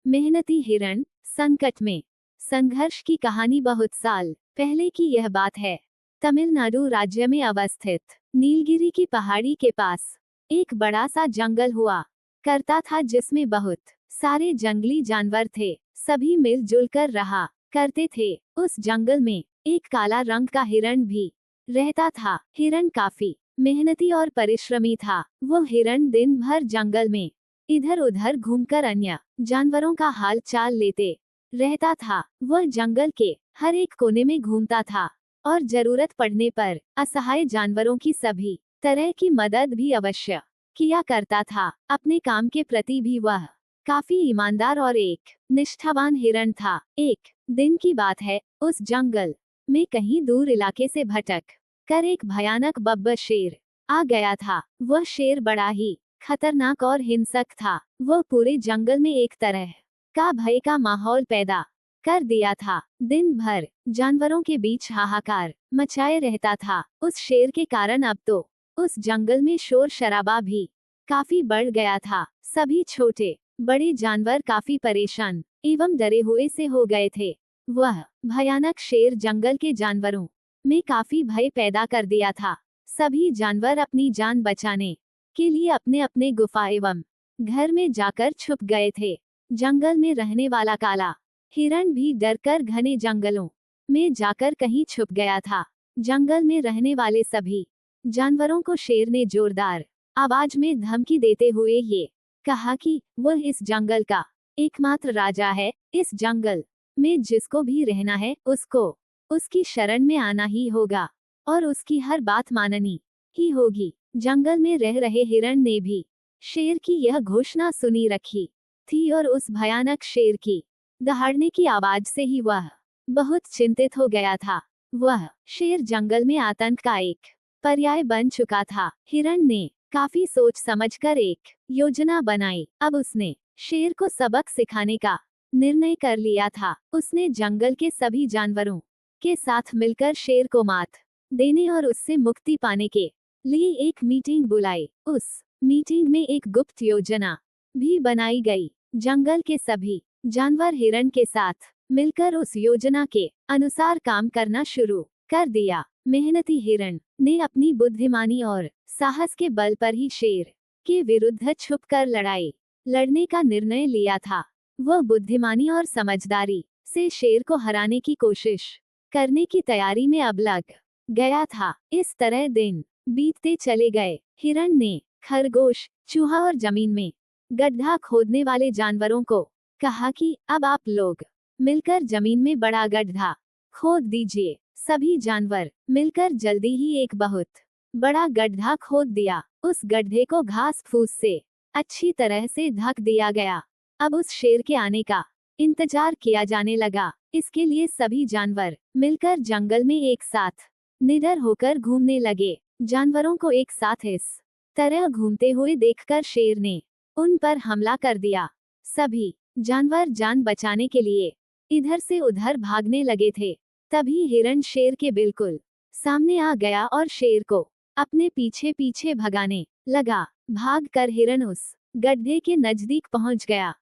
मेहनती हिरण संकट में। संघर्ष की कहानी बहुत साल पहले की यह बात है। तमिलनाडु राज्य में अवस्थित नीलगिरी की पहाड़ी के पास एक बड़ा सा जंगल हुआ करता था, जिसमें बहुत सारे जंगली जानवर थे। सभी मिलजुल कर रहा करते थे। उस जंगल में एक काला रंग का हिरण भी रहता था। हिरण काफी मेहनती और परिश्रमी था। वो हिरण दिन भर जंगल में इधर उधर घूमकर अन्य जानवरों का हाल चाल लेते रहता था। वह जंगल के हर एक कोने में घूमता था और जरूरत पड़ने पर असहाय जानवरों की सभी तरह की मदद भी अवश्य किया करता था। अपने काम के प्रति भी वह काफी ईमानदार और एक निष्ठावान हिरण था। एक दिन की बात है, उस जंगल में कहीं दूर इलाके से भटक कर एक भयानक बब्बर शेर आ गया था। वह शेर बड़ा ही खतरनाक और हिंसक था। वह पूरे जंगल में एक तरह का भय का माहौल पैदा कर दिया था। दिन भर जानवरों के बीच हाहाकार मचाए रहता था। उस शेर के कारण अब तो उस जंगल में शोर शराबा भी काफी बढ़ गया था। सभी छोटे बड़े जानवर काफी परेशान एवं डरे हुए से हो गए थे। वह भयानक शेर जंगल के जानवरों में काफी भय पैदा कर दिया था। सभी जानवर अपनी जान बचाने के लिए अपने अपने गुफा एवं घर में जाकर छुप गए थे। जंगल में रहने वाला काला हिरण भी डरकर घने जंगलों में जाकर कहीं छुप गया था। जंगल में रहने वाले सभी जानवरों को शेर ने जोरदार आवाज में धमकी देते हुए ये कहा कि वह इस जंगल का एकमात्र राजा है। इस जंगल में जिसको भी रहना है उसको उसकी शरण में आना ही होगा और उसकी हर बात माननी ही होगी। जंगल में रह रहे हिरण ने भी शेर की यह घोषणा सुनी रखी थी और उस भयानक शेर की दहाड़ने की आवाज से ही वह बहुत चिंतित हो गया था। वह शेर जंगल में आतंक का एक पर्याय बन चुका था। हिरण ने काफी सोच समझकर एक योजना बनाई। अब उसने शेर को सबक सिखाने का निर्णय कर लिया था। उसने जंगल के सभी जानवरों के साथ मिलकर शेर को मात देने और उससे मुक्ति पाने के लिए एक मीटिंग बुलाई। उस मीटिंग में एक गुप्त योजना भी बनाई गई। जंगल के सभी जानवर हिरण के साथ मिलकर उस योजना के अनुसार काम करना शुरू कर दिया। मेहनती हिरण ने अपनी बुद्धिमानी और साहस के बल पर ही शेर के विरुद्ध छुपकर लड़ाई लड़ने का निर्णय लिया था। वह बुद्धिमानी और समझदारी से शेर को हराने की कोशिश करने की तैयारी में अब लग गया था। इस तरह दिन बीतते चले गए। हिरण ने खरगोश, चूहा और जमीन में गड्ढा खोदने वाले जानवरों को कहा कि अब आप लोग मिलकर जमीन में बड़ा गड्ढा खोद दीजिए। सभी जानवर मिलकर जल्दी ही एक बहुत बड़ा गड्ढा खोद दिया। उस गड्ढे को घास फूस से अच्छी तरह से ढक दिया गया। अब उस शेर के आने का इंतजार किया जाने लगा। इसके लिए सभी जानवर मिलकर जंगल में एक साथ निडर होकर घूमने लगे। जानवरों को एक साथ इस तरह घूमते हुए देखकर शेर ने उन पर हमला कर दिया। सभी जानवर जान बचाने के लिए इधर से उधर भागने लगे थे। तभी हिरण शेर के बिल्कुल सामने आ गया और शेर को अपने पीछे पीछे भगाने लगा। भागकर हिरण उस गड्ढे के नजदीक पहुंच गया।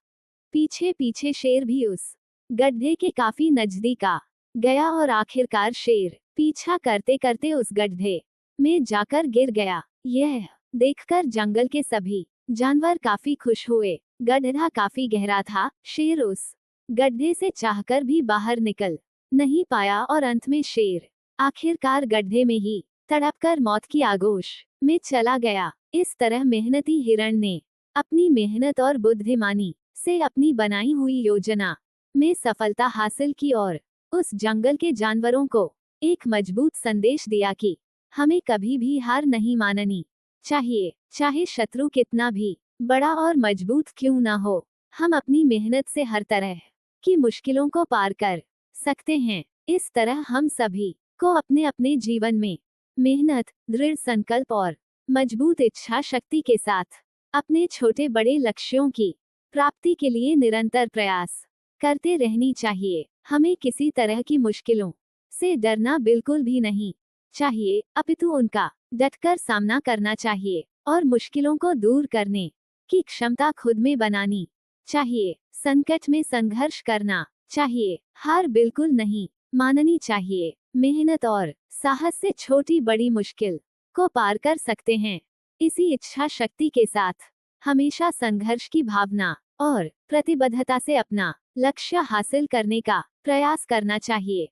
पीछे पीछे शेर भी उस गड्ढे के काफी नजदीक आ गया और आखिरकार शेर पीछा करते करते उस गड्ढे में जाकर गिर गया। यह देखकर जंगल के सभी जानवर काफी खुश हुए। गड्ढा काफी गहरा था। शेर उस गड्ढे से चाहकर भी बाहर निकल नहीं पाया और अंत में शेर आखिरकार गड्ढे में ही तड़पकर मौत की आगोश में चला गया। इस तरह मेहनती हिरण ने अपनी मेहनत और बुद्धिमानी से अपनी बनाई हुई योजना में सफलता हासिल की और उस जंगल के जानवरों को एक मजबूत संदेश दिया कि हमें कभी भी हार नहीं माननी चाहिए। चाहे शत्रु कितना भी बड़ा और मजबूत क्यों ना हो, हम अपनी मेहनत से हर तरह की मुश्किलों को पार कर सकते हैं। इस तरह हम सभी को अपने अपने जीवन में मेहनत, दृढ़ संकल्प और मजबूत इच्छा शक्ति के साथ अपने छोटे बड़े लक्ष्यों की प्राप्ति के लिए निरंतर प्रयास करते रहनी चाहिए। हमें किसी तरह की मुश्किलों से डरना बिल्कुल भी नहीं चाहिए, अपितु उनका डटकर सामना करना चाहिए और मुश्किलों को दूर करने की क्षमता खुद में बनानी चाहिए। संकट में संघर्ष करना चाहिए, हार बिल्कुल नहीं माननी चाहिए। मेहनत और साहस से छोटी बड़ी मुश्किल को पार कर सकते हैं। इसी इच्छा शक्ति के साथ हमेशा संघर्ष की भावना और प्रतिबद्धता से अपना लक्ष्य हासिल करने का प्रयास करना चाहिए।